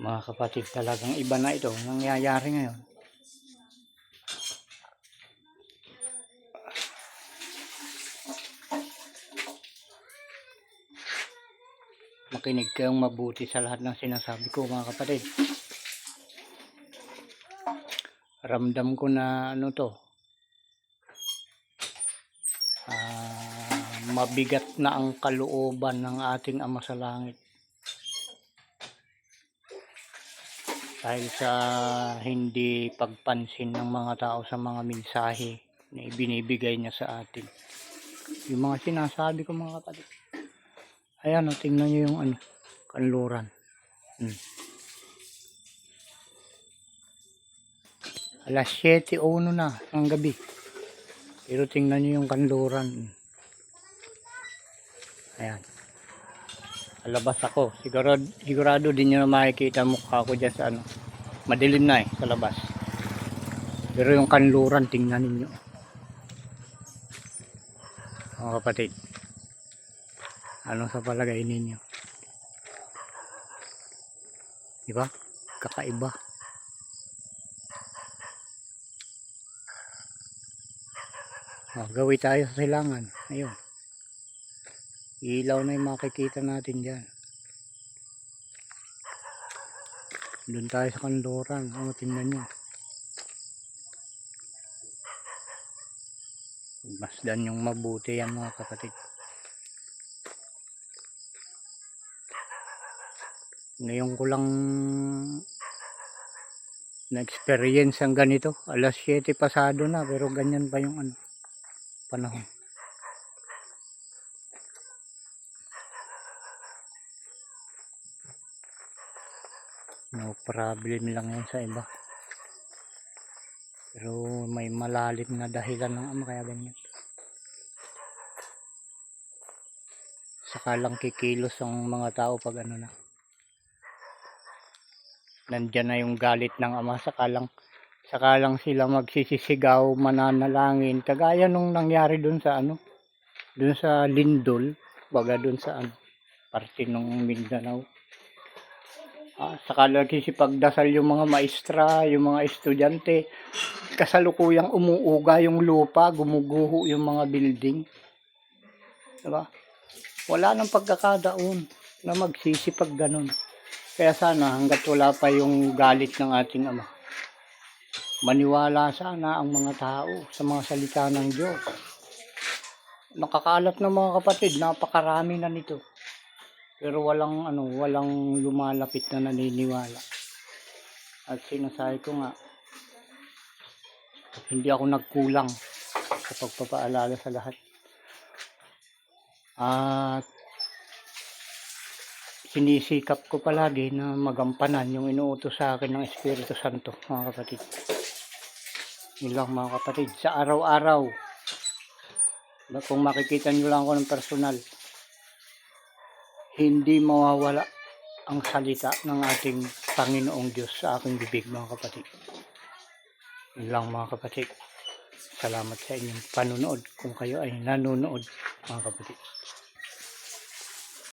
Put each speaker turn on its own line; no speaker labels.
Mga kapatid, talagang iba na ito nangyayari ngayon. Makinig kayong mabuti sa lahat ng sinasabi ko, mga kapatid. Ramdam ko na mabigat na ang kalooban ng ating Ama sa Langit. Dahil sa hindi pagpansin ng mga tao sa mga mensahe na ibinibigay niya sa atin. Yung mga sinasabi ko, mga kapatid. Ayan, tingnan nyo yung kanluran. Alas 7:01 na ng gabi. Pero tingnan nyo yung kanluran. Ayan. Labas ako. Sigurado din nyo na makikita mukha ko dyan sa madilim na sa labas. Pero yung kanluran, tingnan ninyo. Mga kapatid. Ano sa palagay ninyo? Diba? Kakaiba. Gawi tayo sa silangan. Ayun. Ilaw na yung makikita natin dyan. Doon tayo sa kanluran. Tingnan nyo. Masdan yung mabuti yan, mga kapatid. Ngayon ko lang na-experience ang ganito. Alas 7 pasado na, pero ganyan pa yung panahon. No problem lang yan sa iba. Pero may malalim na dahilan ng Ama kaya ganyan. Saka lang kikilos ang mga tao pag na. Nandyan na yung galit ng Ama. Saka lang sila magsisisigaw, mananalangin. Kagaya nung nangyari dun sa dun sa Lindol. Baga dun sa parte ng Mindanao. Saka nagsisipagdasal yung mga maestra, yung mga estudyante. Kasalukuyang umuuga yung lupa, gumuguho yung mga building. Diba? Wala nang pagkakataon na magsisipag ganun. Kaya sana hanggat wala pa yung galit ng ating Ama, maniwala sana ang mga tao sa mga salita ng Diyos. Nakakalat na, mga kapatid, napakarami na nito. Pero walang lumalapit na naniniwala. At sinasabi ko nga, hindi ako nagkulang sa pagpapaalala sa lahat. At sinisikap ko palagi na magampanan yung inuutos sa akin ng Espiritu Santo, mga kapatid. Yun lang, mga kapatid, sa araw-araw. Kung makikita nyo lang ako ng personal, hindi mawawala ang salita ng ating Panginoong Diyos sa aking bibig, mga kapatid. Yun lang, mga kapatid. Salamat sa inyong panunood kung kayo ay nanonood, mga kapatid.